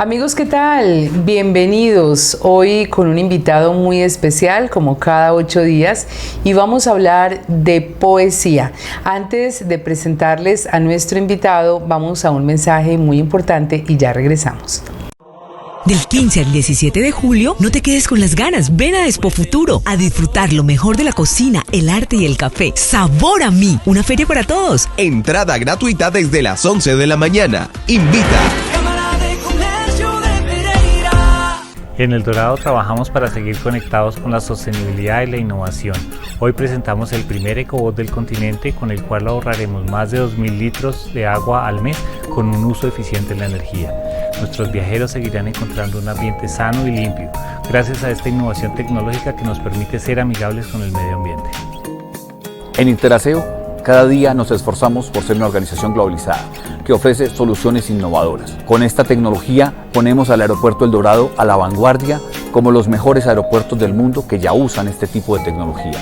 Amigos, ¿qué tal? Bienvenidos hoy con un invitado muy especial, como cada 8 días, y vamos a hablar de poesía. Antes de presentarles a nuestro invitado, vamos a un mensaje muy importante y ya regresamos. Del 15 al 17 de julio, no te quedes con las ganas. Ven a Expo Futuro a disfrutar lo mejor de la cocina, el arte y el café. ¡Sabor a mí! Una feria para todos. Entrada gratuita desde las 11 de la mañana. Invita. En El Dorado trabajamos para seguir conectados con la sostenibilidad y la innovación. Hoy presentamos el primer ecobot del continente, con el cual ahorraremos más de 2.000 litros de agua al mes con un uso eficiente de la energía. Nuestros viajeros seguirán encontrando un ambiente sano y limpio, gracias a esta innovación tecnológica que nos permite ser amigables con el medio ambiente. En Interaseo, cada día nos esforzamos por ser una organización globalizada que ofrece soluciones innovadoras. Con esta tecnología ponemos al aeropuerto El Dorado a la vanguardia como los mejores aeropuertos del mundo que ya usan este tipo de tecnologías.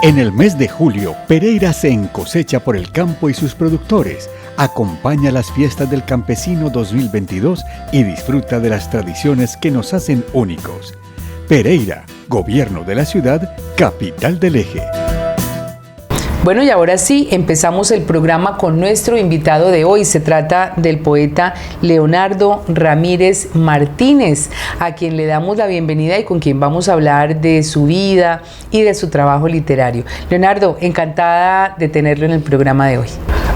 En el mes de julio, Pereira se encosecha por el campo y sus productores. Acompaña las fiestas del campesino 2022 y disfruta de las tradiciones que nos hacen únicos. Pereira, Gobierno de la Ciudad, Capital del Eje. Bueno, y ahora sí, empezamos el programa con nuestro invitado de hoy. Se trata del poeta Leonardo Ramírez Martínez, a quien le damos la bienvenida y con quien vamos a hablar de su vida y de su trabajo literario. Leonardo, encantada de tenerlo en el programa de hoy.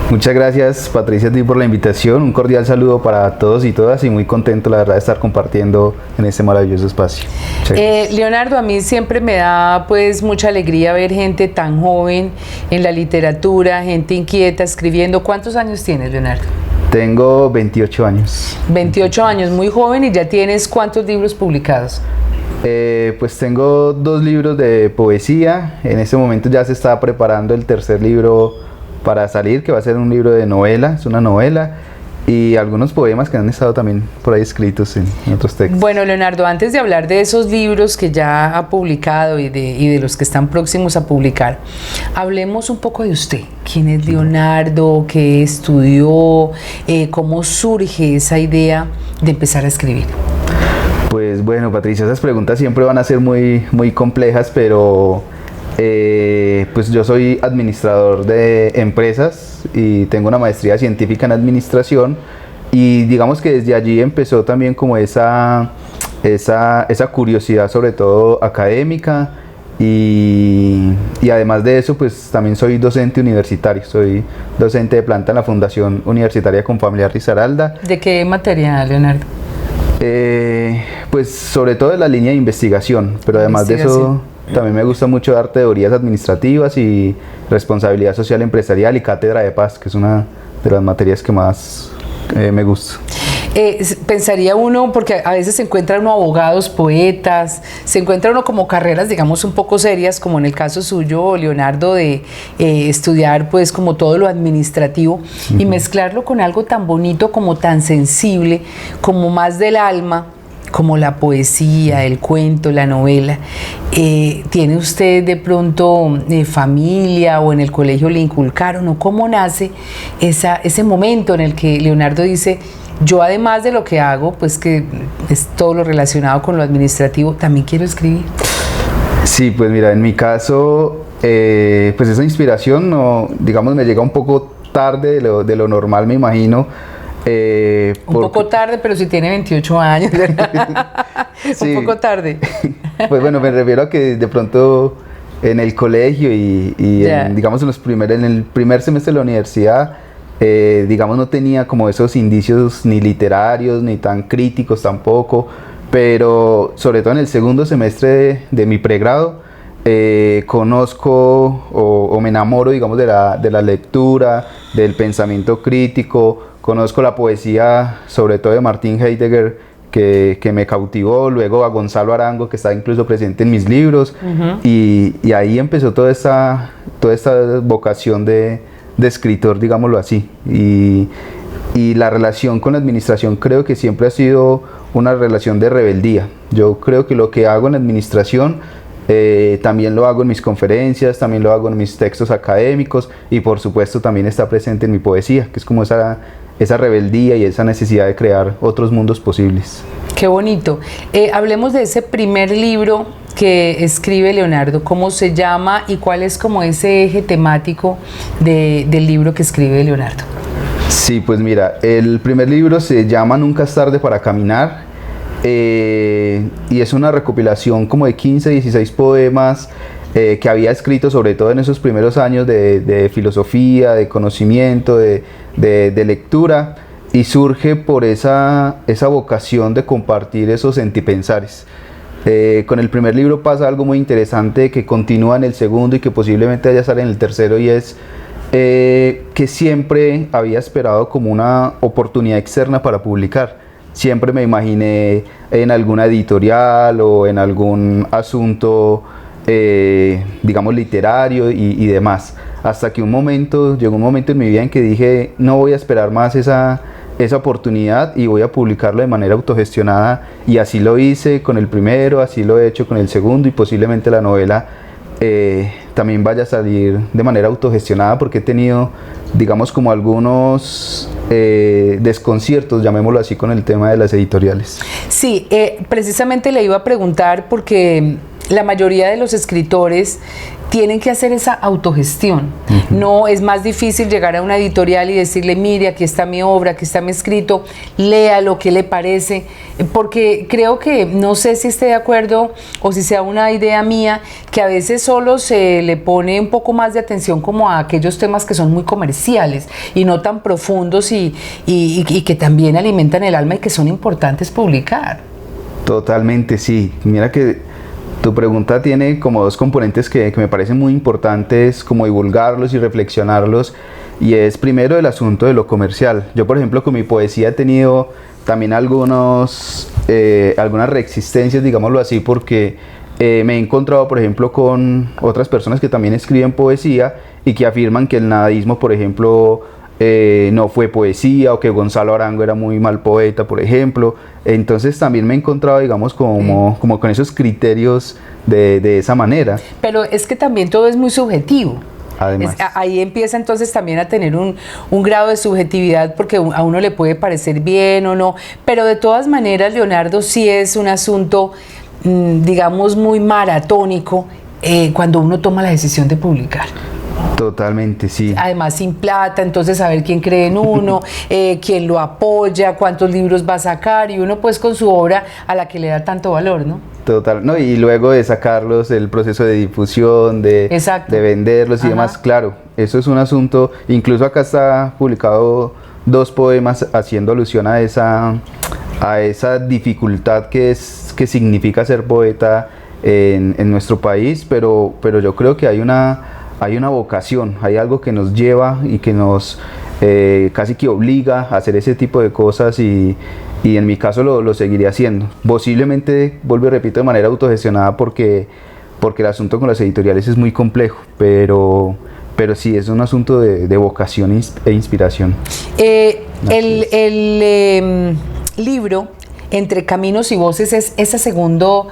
Muchas gracias, Patricia, a ti por la invitación. Un cordial saludo para todos y todas y muy contento, la verdad, de estar compartiendo en este maravilloso espacio. Leonardo, a mí siempre me da pues mucha alegría ver gente tan joven en la literatura, gente inquieta, escribiendo. ¿Cuántos años tienes, Leonardo? Tengo 28 años. 28 años, muy joven, y ya tienes ¿cuántos libros publicados? Pues tengo 2 libros de poesía. En este momento ya se está preparando el tercer libro para salir, que va a ser un libro de novela, es una novela, y algunos poemas que han estado también por ahí escritos en otros textos. Bueno, Leonardo, antes de hablar de esos libros que ya ha publicado y de los que están próximos a publicar, hablemos un poco de usted. ¿Quién es Leonardo? ¿Qué estudió? ¿Cómo surge esa idea de empezar a escribir? Pues bueno, Patricia, esas preguntas siempre van a ser muy, muy complejas, pero pues yo soy administrador de empresas y tengo una maestría científica en administración, y digamos que desde allí empezó también como esa curiosidad, sobre todo académica, y además de eso pues también soy docente universitario, soy docente de planta en la Fundación Universitaria Confamiliar Risaralda. ¿De qué materia, Leonardo? Pues sobre todo de la línea de investigación, pero además de eso también me gusta mucho dar teorías administrativas y responsabilidad social empresarial y cátedra de paz, que es una de las materias que más me gusta. Pensaría uno, porque a veces se encuentra uno abogados, poetas, se encuentra uno como carreras, digamos, un poco serias, como en el caso suyo, Leonardo, de estudiar pues como todo lo administrativo, y mezclarlo con algo tan bonito, como tan sensible, como más del alma, como la poesía, el cuento, la novela. ¿Tiene usted de pronto familia, o en el colegio le inculcaron, o cómo nace ese momento en el que Leonardo dice: yo, además de lo que hago, pues que es todo lo relacionado con lo administrativo, también quiero escribir? Sí, pues mira, en mi caso, pues esa inspiración, no, digamos, me llega un poco tarde de lo normal, me imagino. Un poco tarde, pero si tiene 28 años. Sí. Un poco tarde. Pues bueno, me refiero a que de pronto en el colegio y digamos en el primer semestre de la universidad, digamos, no tenía como esos indicios ni literarios ni tan críticos tampoco, pero sobre todo en el segundo semestre de mi pregrado conozco o me enamoro, digamos, de la lectura, del pensamiento crítico. Conozco la poesía, sobre todo de Martin Heidegger, que me cautivó, luego a Gonzalo Arango, que está incluso presente en mis libros, y ahí empezó toda esta vocación de escritor, digámoslo así. y la relación con la administración creo que siempre ha sido una relación de rebeldía. Yo creo que lo que hago en la administración también lo hago en mis conferencias, también lo hago en mis textos académicos y por supuesto también está presente en mi poesía, que es como esa rebeldía y esa necesidad de crear otros mundos posibles. Qué bonito. Hablemos de ese primer libro que escribe Leonardo. ¿Cómo se llama y cuál es como ese eje temático del libro que escribe Leonardo? Sí, pues mira, el primer libro se llama Nunca es tarde para caminar y es una recopilación como de 15, 16 poemas que había escrito sobre todo en esos primeros años de filosofía, de conocimiento, de lectura, y surge por esa vocación de compartir esos sentipensares. Con el primer libro pasa algo muy interesante que continúa en el segundo y que posiblemente ya sale en el tercero, y es que siempre había esperado como una oportunidad externa para publicar. Siempre me imaginé en alguna editorial o en algún asunto digamos literario y demás, hasta que llegó un momento en mi vida en que dije, no voy a esperar más esa oportunidad y voy a publicarlo de manera autogestionada, y así lo hice con el primero, así lo he hecho con el segundo, y posiblemente la novela también vaya a salir de manera autogestionada, porque he tenido, digamos, como algunos desconciertos, llamémoslo así, con el tema de las editoriales. Sí, precisamente le iba a preguntar porque la mayoría de los escritores tienen que hacer esa autogestión. No es más difícil llegar a una editorial y decirle, mire, aquí está mi obra, aquí está mi escrito, léalo, ¿qué le parece? Porque creo que, no sé si esté de acuerdo o si sea una idea mía, que a veces solo se le pone un poco más de atención como a aquellos temas que son muy comerciales y no tan profundos y que también alimentan el alma y que son importantes publicar. Totalmente, sí. Mira que tu pregunta tiene como dos componentes que me parecen muy importantes, como divulgarlos y reflexionarlos, y es primero el asunto de lo comercial. Yo, por ejemplo, con mi poesía he tenido también algunas resistencias, digámoslo así, porque me he encontrado, por ejemplo, con otras personas que también escriben poesía y que afirman que el nadaísmo, por ejemplo, no fue poesía, o que Gonzalo Arango era muy mal poeta, por ejemplo. Entonces también me he encontrado, digamos, como con esos criterios de esa manera. Pero es que también todo es muy subjetivo. Además, ahí empieza entonces también a tener un grado de subjetividad, porque a uno le puede parecer bien o no, pero de todas maneras, Leonardo, sí es un asunto, digamos, muy maratónico cuando uno toma la decisión de publicar. Totalmente, sí. Además sin plata, entonces saber quién cree en uno, quién lo apoya, cuántos libros va a sacar, y uno pues con su obra a la que le da tanto valor, ¿no? Total, no, y luego de sacarlos, el proceso de difusión, de venderlos y demás, claro, eso es un asunto. Incluso acá está publicado 2 poemas haciendo alusión a esa dificultad que significa ser poeta en nuestro país, pero yo creo que hay una vocación, hay algo que nos lleva y que nos casi que obliga a hacer ese tipo de cosas, y en mi caso lo seguiré haciendo. Posiblemente, vuelvo y repito, de manera autogestionada, porque el asunto con las editoriales es muy complejo, pero sí es un asunto de vocación e inspiración. El libro Entre Caminos y Voces es ese segundo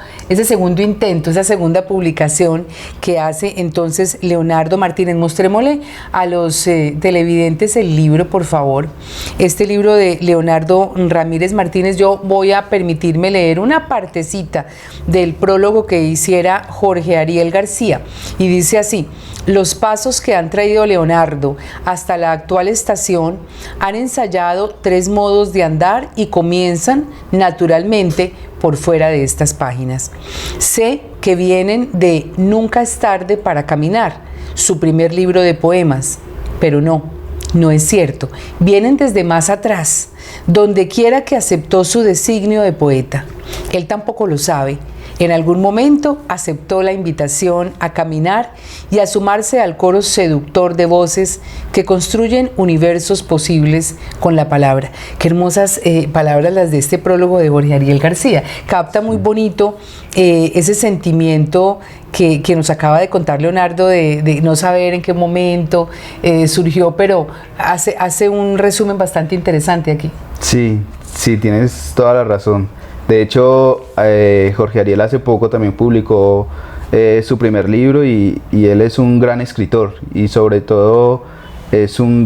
intento, esa segunda publicación que hace entonces Leonardo Martínez. Mostrémosle a los televidentes el libro, por favor. Este libro de Leonardo Ramírez Martínez, yo voy a permitirme leer una partecita del prólogo que hiciera Jorge Ariel García, y dice así: los pasos que han traído Leonardo hasta la actual estación han ensayado 3 modos de andar y comienzan naturalmente por fuera de estas páginas. Sé que vienen de Nunca es tarde para caminar, su primer libro de poemas, pero no es cierto. Vienen desde más atrás, donde quiera que aceptó su designio de poeta. Él tampoco lo sabe. En algún momento aceptó la invitación a caminar y a sumarse al coro seductor de voces que construyen universos posibles con la palabra. Qué hermosas palabras las de este prólogo de Jorge Ariel García. Capta muy bonito ese sentimiento que nos acaba de contar Leonardo de no saber en qué momento surgió, pero hace un resumen bastante interesante aquí. Sí, tienes toda la razón. De hecho, Jorge Ariel hace poco también publicó su primer libro y él es un gran escritor y sobre todo es un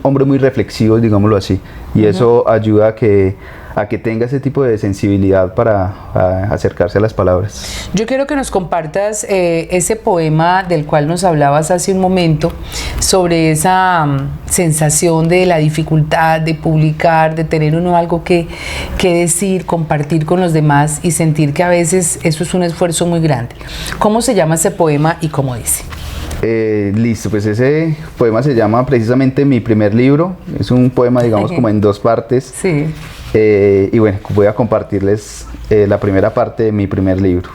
hombre muy reflexivo, digámoslo así, y eso ayuda a que tenga ese tipo de sensibilidad para acercarse a las palabras. Yo quiero que nos compartas ese poema del cual nos hablabas hace un momento, sobre esa sensación de la dificultad de publicar, de tener uno algo que decir, compartir con los demás y sentir que a veces eso es un esfuerzo muy grande. ¿Cómo se llama ese poema y cómo dice? Listo, pues ese poema se llama precisamente Mi primer libro. Es un poema, digamos, como en dos partes. Sí. Y bueno, voy a compartirles la primera parte de mi primer libro.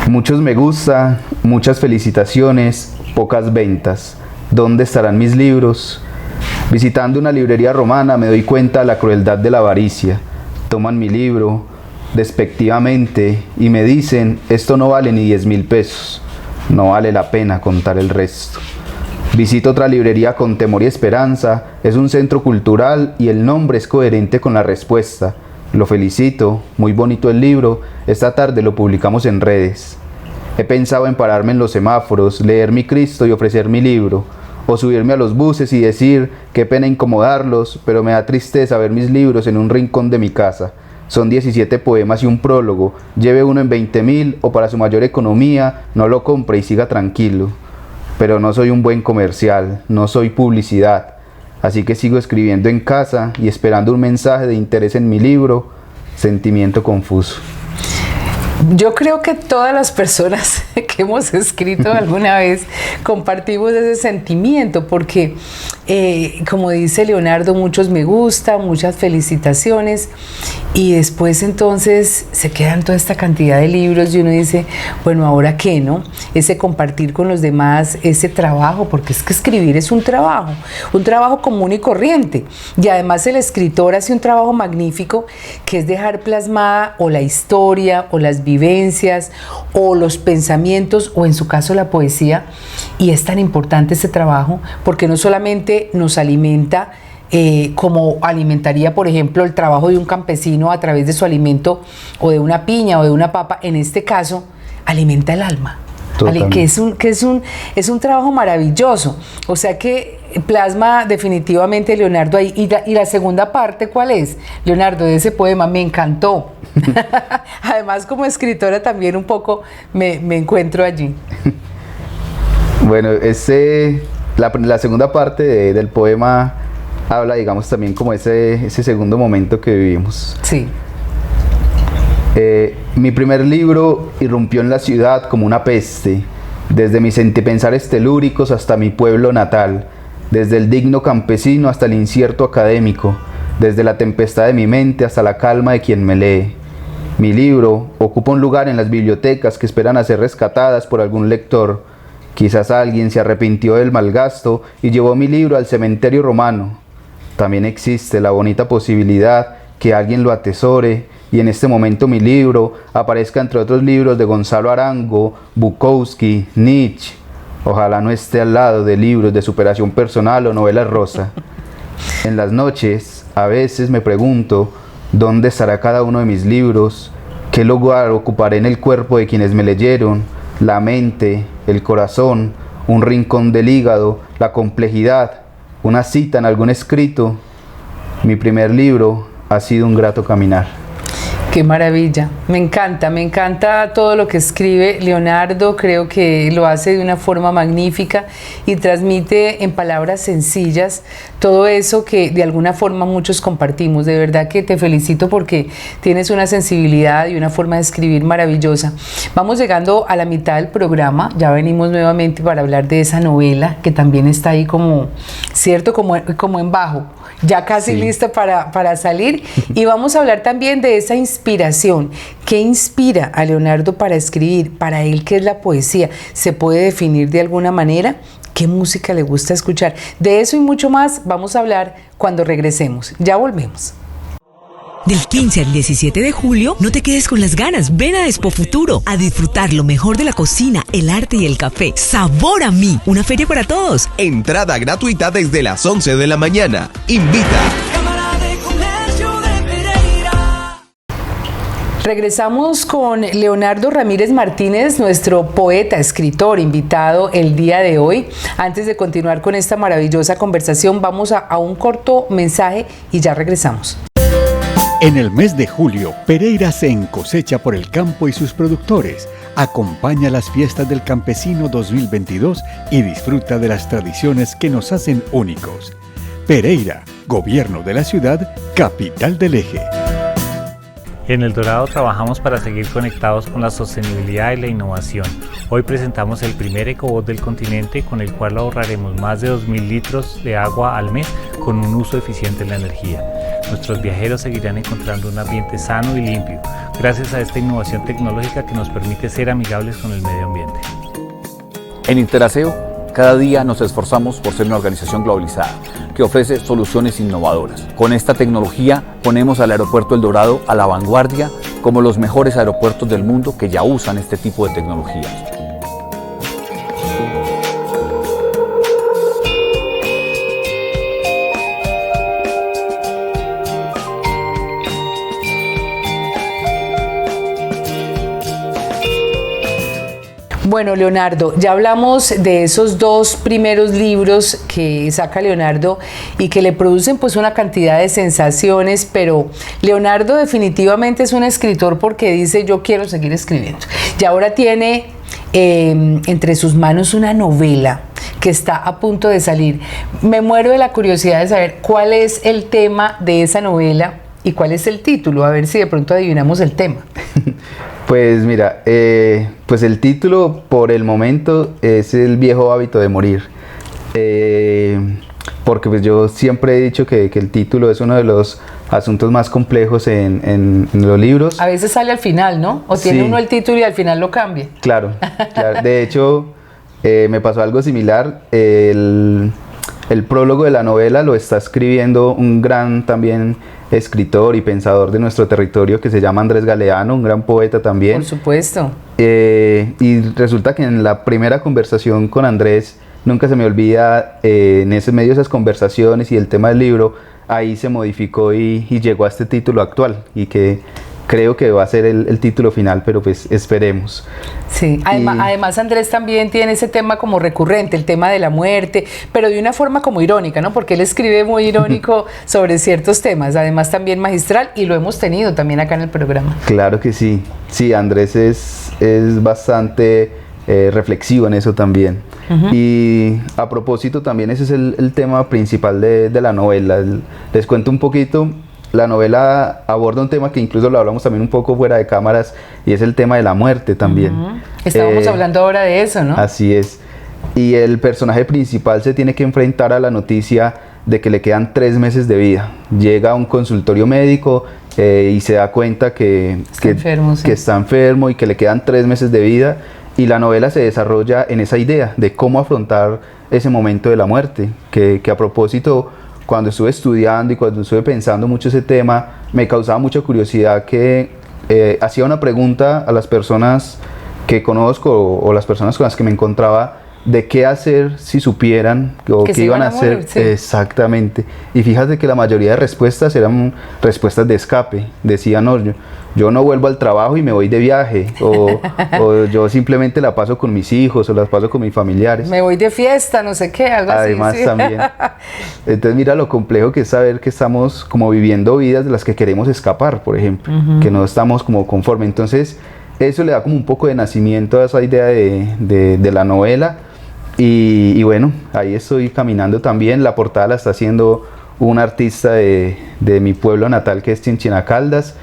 Muchos me gusta, muchas felicitaciones, pocas ventas. ¿Dónde estarán mis libros? Visitando una librería romana me doy cuenta de la crueldad de la avaricia. Toman mi libro despectivamente y me dicen, esto no vale ni 10.000 pesos. No vale la pena contar el resto. Visito otra librería con temor y esperanza. Es un centro cultural y el nombre es coherente con la respuesta. Lo felicito, muy bonito el libro. Esta tarde lo publicamos en redes. He pensado en pararme en los semáforos, leer mi Cristo y ofrecer mi libro. O subirme a los buses y decir, qué pena incomodarlos, pero me da tristeza ver mis libros en un rincón de mi casa. Son 17 poemas y un prólogo. Lleve uno en 20.000 o para su mayor economía, no lo compre y siga tranquilo. Pero no soy un buen comercial, no soy publicidad. Así que sigo escribiendo en casa y esperando un mensaje de interés en mi libro, Sentimiento confuso. Yo creo que todas las personas que hemos escrito alguna vez compartimos ese sentimiento porque, como dice Leonardo, muchos me gusta, muchas felicitaciones y después entonces se quedan toda esta cantidad de libros y uno dice, bueno, ¿ahora qué, no? Ese compartir con los demás, ese trabajo, porque es que escribir es un trabajo común y corriente y además el escritor hace un trabajo magnífico que es dejar plasmada o la historia o las vivencias o los pensamientos o en su caso la poesía, y es tan importante este trabajo porque no solamente nos alimenta como alimentaría por ejemplo el trabajo de un campesino a través de su alimento o de una piña o de una papa, en este caso alimenta el alma. Que es un trabajo maravilloso, o sea que plasma definitivamente Leonardo ahí. Y la segunda parte, ¿cuál es? Leonardo, de ese poema me encantó. Además, como escritora también un poco me encuentro allí. Bueno, la segunda parte del poema habla, digamos, también como ese segundo momento que vivimos. Sí. Mi primer libro irrumpió en la ciudad como una peste, desde mis sentipensares telúricos hasta mi pueblo natal, desde el digno campesino hasta el incierto académico, desde la tempestad de mi mente hasta la calma de quien me lee. Mi libro ocupa un lugar en las bibliotecas que esperan a ser rescatadas por algún lector. Quizás alguien se arrepintió del malgasto y llevó mi libro al cementerio romano. También existe la bonita posibilidad que alguien lo atesore y en este momento mi libro aparezca entre otros libros de Gonzalo Arango, Bukowski, Nietzsche. Ojalá no esté al lado de libros de superación personal o novelas rosa. En las noches, a veces me pregunto, ¿dónde estará cada uno de mis libros? ¿Qué lugar ocuparé en el cuerpo de quienes me leyeron? La mente, el corazón, un rincón del hígado, la complejidad, una cita en algún escrito. Mi primer libro ha sido un grato caminar. Qué maravilla, me encanta todo lo que escribe Leonardo, creo que lo hace de una forma magnífica y transmite en palabras sencillas todo eso que de alguna forma muchos compartimos. De verdad que te felicito porque tienes una sensibilidad y una forma de escribir maravillosa. Vamos llegando a la mitad del programa, ya venimos nuevamente para hablar de esa novela que también está ahí como, ¿cierto? Como en bajo, ya casi lista para salir, y vamos a hablar también de esa inspiración. ¿Qué inspira a Leonardo para escribir? Para él, ¿qué es la poesía? ¿Se puede definir de alguna manera? ¿Qué música le gusta escuchar? De eso y mucho más vamos a hablar cuando regresemos. Ya volvemos. Del 15 al 17 de julio, no te quedes con las ganas. Ven a Expo Futuro a disfrutar lo mejor de la cocina, el arte y el café. Sabor a mí, una feria para todos. Entrada gratuita desde las 11 de la mañana. Invita. Regresamos con Leonardo Ramírez Martínez, nuestro poeta, escritor, invitado el día de hoy. Antes de continuar con esta maravillosa conversación, vamos a un corto mensaje y ya regresamos. En el mes de julio, Pereira se encosecha por el campo y sus productores. Acompaña las fiestas del campesino 2022 y disfruta de las tradiciones que nos hacen únicos. Pereira, Gobierno de la Ciudad, Capital del Eje. En El Dorado trabajamos para seguir conectados con la sostenibilidad y la innovación. Hoy presentamos el primer ecobot del continente con el cual ahorraremos más de 2.000 litros de agua al mes con un uso eficiente de la energía. Nuestros viajeros seguirán encontrando un ambiente sano y limpio, gracias a esta innovación tecnológica que nos permite ser amigables con el medio ambiente. En Interaseo, cada día nos esforzamos por ser una organización globalizada que ofrece soluciones innovadoras. Con esta tecnología ponemos al aeropuerto El Dorado a la vanguardia como los mejores aeropuertos del mundo que ya usan este tipo de tecnologías. Bueno, Leonardo, ya hablamos de esos dos primeros libros que saca Leonardo y que le producen pues una cantidad de sensaciones, pero Leonardo definitivamente es un escritor porque dice yo quiero seguir escribiendo. Y ahora tiene entre sus manos una novela que está a punto de salir. Me muero de la curiosidad de saber cuál es el tema de esa novela y cuál es el título, a ver si de pronto adivinamos el tema. Pues mira, pues el título por el momento es El viejo hábito de morir, porque pues yo siempre he dicho que el título es uno de los asuntos más complejos en los libros. A veces sale al final, ¿no? O tiene uno el título y al final lo cambia. Claro, claro. De hecho me pasó algo similar. El prólogo de la novela lo está escribiendo un gran también escritor y pensador de nuestro territorio que se llama Andrés Galeano, un gran poeta también. Por supuesto. Y resulta que en la primera conversación con Andrés, nunca se me olvida, en ese medio de esas conversaciones y el tema del libro, ahí se modificó y llegó a este título actual y que creo que va a ser el título final, pero pues esperemos. Sí, además Andrés también tiene ese tema como recurrente, el tema de la muerte, pero de una forma como irónica, ¿no? Porque él escribe muy irónico sobre ciertos temas, además también magistral, y lo hemos tenido también acá en el programa. Claro que sí, sí, Andrés es bastante reflexivo en eso también. Y a propósito también ese es el tema principal de la novela. Les cuento un poquito. La novela aborda un tema que incluso lo hablamos también un poco fuera de cámaras, y es el tema de la muerte también. Estábamos hablando ahora de eso, ¿no? Así es. Y el personaje principal se tiene que enfrentar a la noticia de que le quedan 3 meses de vida. Llega a un consultorio médico y se da cuenta que está enfermo y que le quedan 3 meses de vida, y la novela se desarrolla en esa idea de cómo afrontar ese momento de la muerte, que a propósito, cuando estuve estudiando y cuando estuve pensando mucho ese tema, me causaba mucha curiosidad que hacía una pregunta a las personas que conozco o las personas con las que me encontraba, de qué hacer si supieran o Que qué se iban a iban a morir, hacer. sí. Exactamente. Y fíjate que la mayoría de respuestas eran respuestas de escape. Decían, no, yo no vuelvo al trabajo y me voy de viaje, o yo simplemente la paso con mis hijos o las paso con mis familiares. Me voy de fiesta, no sé qué, algo Además así. Sí. también. Entonces mira lo complejo que es saber que estamos como viviendo vidas de las que queremos escapar, por ejemplo, que no estamos como conforme. Entonces eso le da como un poco de nacimiento a esa idea de la novela. Y bueno, ahí estoy caminando también. La portada la está haciendo un artista de mi pueblo natal, que es Chinchina Caldas,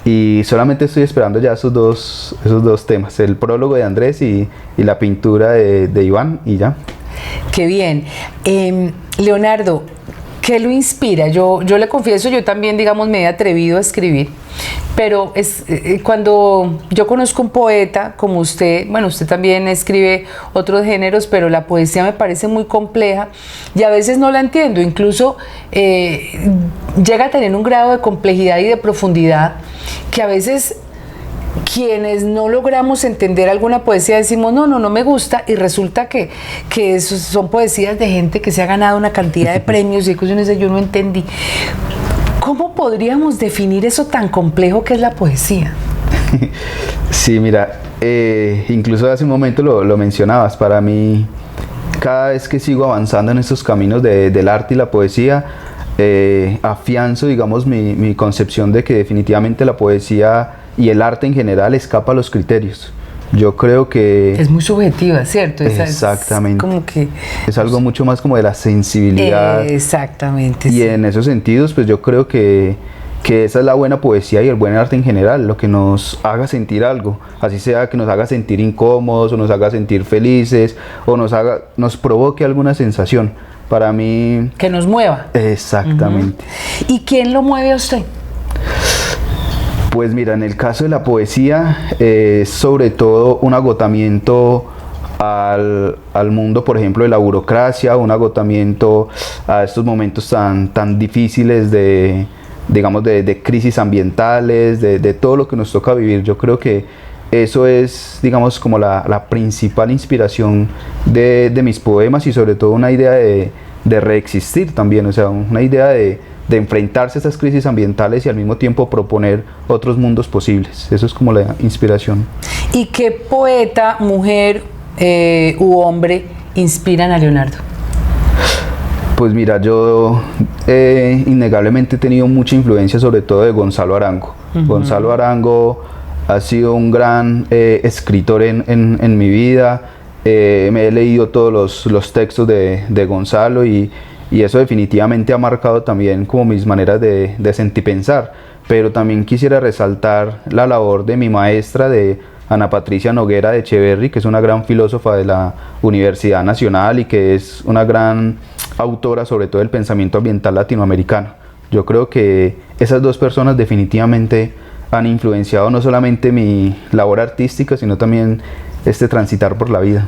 y solamente estoy esperando ya esos dos temas, el prólogo de Andrés y la pintura de Iván, y ya. Qué bien. Leonardo, ¿qué lo inspira? Yo le confieso, yo también, digamos, me he atrevido a escribir, pero cuando yo conozco un poeta como usted, bueno, usted también escribe otros géneros, pero la poesía me parece muy compleja y a veces no la entiendo, incluso llega a tener un grado de complejidad y de profundidad que a veces quienes no logramos entender alguna poesía decimos no me gusta, y resulta que son poesías de gente que se ha ganado una cantidad de premios y cosas que yo no entendí. ¿Cómo podríamos definir eso tan complejo que es la poesía? Sí, mira, incluso hace un momento lo mencionabas. Para mí, cada vez que sigo avanzando en estos caminos del arte y la poesía, afianzo, digamos, mi concepción de que definitivamente la poesía y el arte en general escapa a los criterios. Yo creo que... Es muy subjetiva, ¿cierto? Exactamente. Es como que... Es algo mucho más como de la sensibilidad. Exactamente. Y sí. en esos sentidos, pues yo creo que esa es la buena poesía y el buen arte en general, lo que nos haga sentir algo, así sea que nos haga sentir incómodos o nos haga sentir felices o nos provoque alguna sensación. Para mí... Que nos mueva. Exactamente. ¿Y quién lo mueve a usted? Pues mira, en el caso de la poesía, sobre todo un agotamiento al mundo, por ejemplo, de la burocracia, un agotamiento a estos momentos tan difíciles de crisis ambientales, de todo lo que nos toca vivir. Yo creo que eso es, digamos, como la principal inspiración de mis poemas, y sobre todo una idea de reexistir también, o sea, una idea de enfrentarse a estas crisis ambientales y al mismo tiempo proponer otros mundos posibles. Eso es como la inspiración. ¿Y qué poeta, mujer u hombre inspiran a Leonardo? Pues mira, yo innegablemente he tenido mucha influencia, sobre todo de Gonzalo Arango. Gonzalo Arango ha sido un gran escritor en mi vida. Me he leído todos los textos de Gonzalo, y eso definitivamente ha marcado también como mis maneras de sentir y pensar. Pero también quisiera resaltar la labor de mi maestra, de Ana Patricia Noguera de Echeverry, que es una gran filósofa de la Universidad Nacional y que es una gran autora sobre todo del pensamiento ambiental latinoamericano. Yo creo que esas dos personas definitivamente han influenciado no solamente mi labor artística, sino también este transitar por la vida.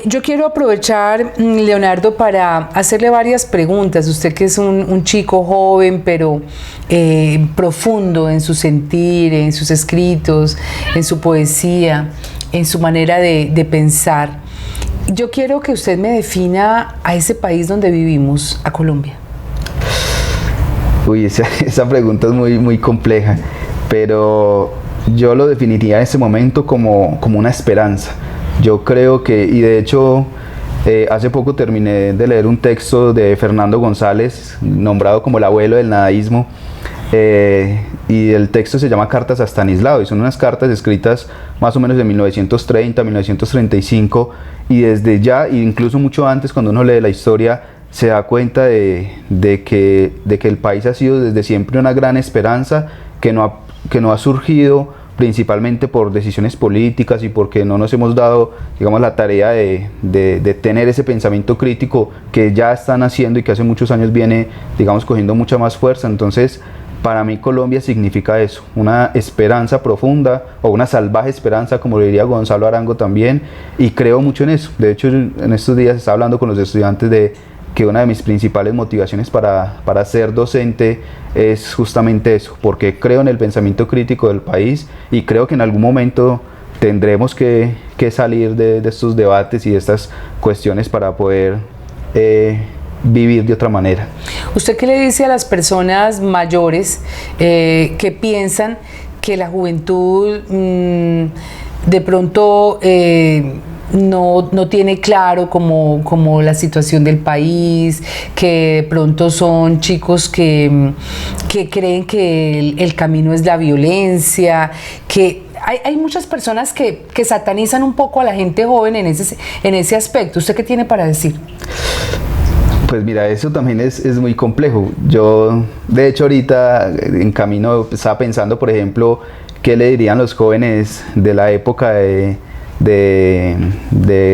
Yo quiero aprovechar, Leonardo, para hacerle varias preguntas. Usted, que es un chico joven, pero profundo en su sentir, en sus escritos, en su poesía, en su manera de pensar. Yo quiero que usted me defina a ese país donde vivimos, a Colombia. Uy, esa pregunta es muy compleja, pero yo lo definiría en ese momento como una esperanza. Yo creo que, y de hecho hace poco terminé de leer un texto de Fernando González, nombrado como el abuelo del nadaísmo, y el texto se llama Cartas a Stanislao, y son unas cartas escritas más o menos de 1930, 1935, y desde ya, e incluso mucho antes, cuando uno lee la historia, se da cuenta de que el país ha sido desde siempre una gran esperanza, que no ha surgido principalmente por decisiones políticas y porque no nos hemos dado, digamos, la tarea de tener ese pensamiento crítico que ya están haciendo y que hace muchos años viene, digamos, cogiendo mucha más fuerza. Entonces, para mí Colombia significa eso, una esperanza profunda, o una salvaje esperanza, como lo diría Gonzalo Arango también, y creo mucho en eso. De hecho, en estos días estaba hablando con los estudiantes de que una de mis principales motivaciones para ser docente es justamente eso, porque creo en el pensamiento crítico del país y creo que en algún momento tendremos que salir de estos debates y de estas cuestiones para poder vivir de otra manera. ¿Usted qué le dice a las personas mayores que piensan que la juventud de pronto no tiene claro como la situación del país, que de pronto son chicos que creen que el camino es la violencia, que hay muchas personas que satanizan un poco a la gente joven en ese aspecto? ¿Usted qué tiene para decir? Pues mira, eso también es muy complejo. Yo, de hecho, ahorita en camino estaba pensando, por ejemplo, qué le dirían los jóvenes de la época de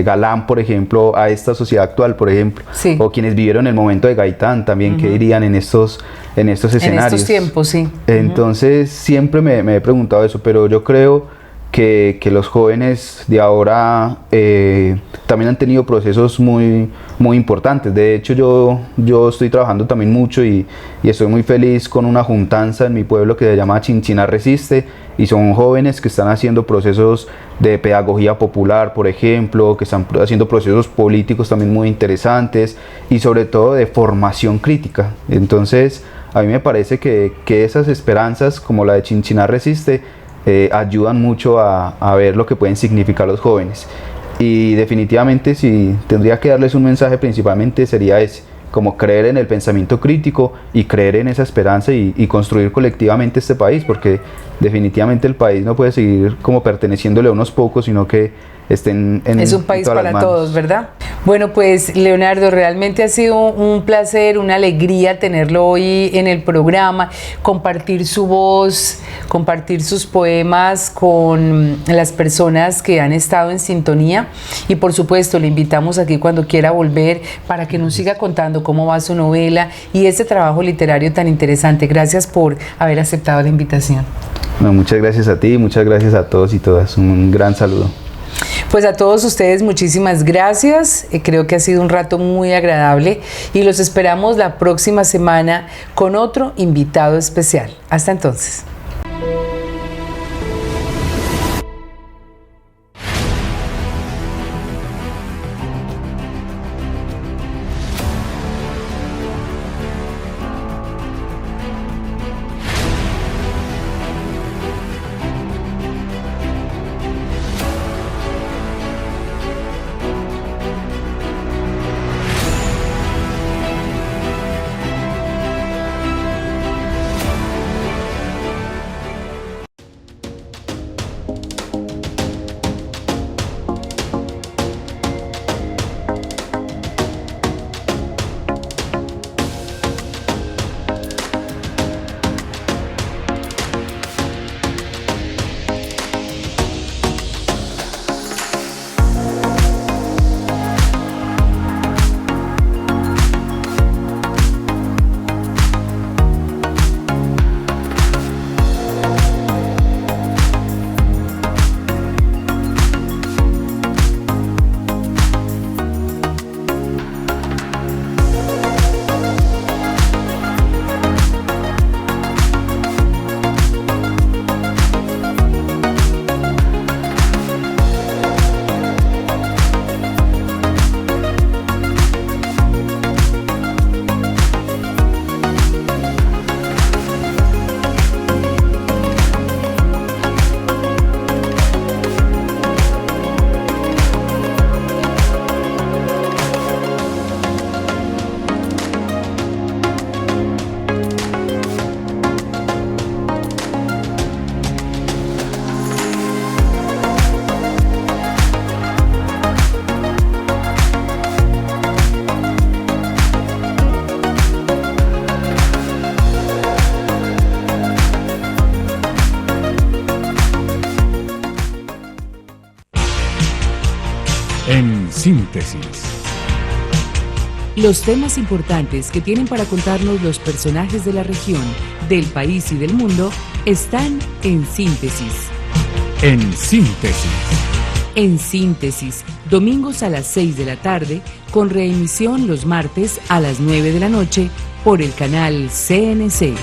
Galán, por ejemplo, a esta sociedad actual, por ejemplo, sí. O quienes vivieron el momento de Gaitán también, qué dirían en estos escenarios. En estos tiempos, sí. Entonces, siempre me he preguntado eso, pero yo creo que los jóvenes de ahora también han tenido procesos muy importantes. De hecho, yo estoy trabajando también mucho y estoy muy feliz con una juntanza en mi pueblo que se llama Chinchiná Resiste, y son jóvenes que están haciendo procesos de pedagogía popular, por ejemplo, que están haciendo procesos políticos también muy interesantes y sobre todo de formación crítica. Entonces, a mí me parece que esas esperanzas como la de Chinchiná Resiste ayudan mucho a ver lo que pueden significar los jóvenes. Y definitivamente, si tendría que darles un mensaje, principalmente sería ese, como creer en el pensamiento crítico y creer en esa esperanza y construir colectivamente este país, porque definitivamente el país no puede seguir como perteneciéndole a unos pocos, sino que estén en es un país para todos, ¿verdad? Bueno, pues Leonardo, realmente ha sido un placer, una alegría tenerlo hoy en el programa, compartir su voz, compartir sus poemas con las personas que han estado en sintonía, y por supuesto le invitamos aquí cuando quiera volver para que nos siga contando cómo va su novela y ese trabajo literario tan interesante. Gracias por haber aceptado la invitación. Bueno, muchas gracias a ti, muchas gracias a todos y todas. Un gran saludo. Pues a todos ustedes muchísimas gracias, creo que ha sido un rato muy agradable y los esperamos la próxima semana con otro invitado especial. Hasta entonces. En síntesis. Los temas importantes que tienen para contarnos los personajes de la región, del país y del mundo están en Síntesis. En síntesis. En Síntesis, domingos a las 6 de la tarde, con reemisión los martes a las 9 de la noche por el canal CNC.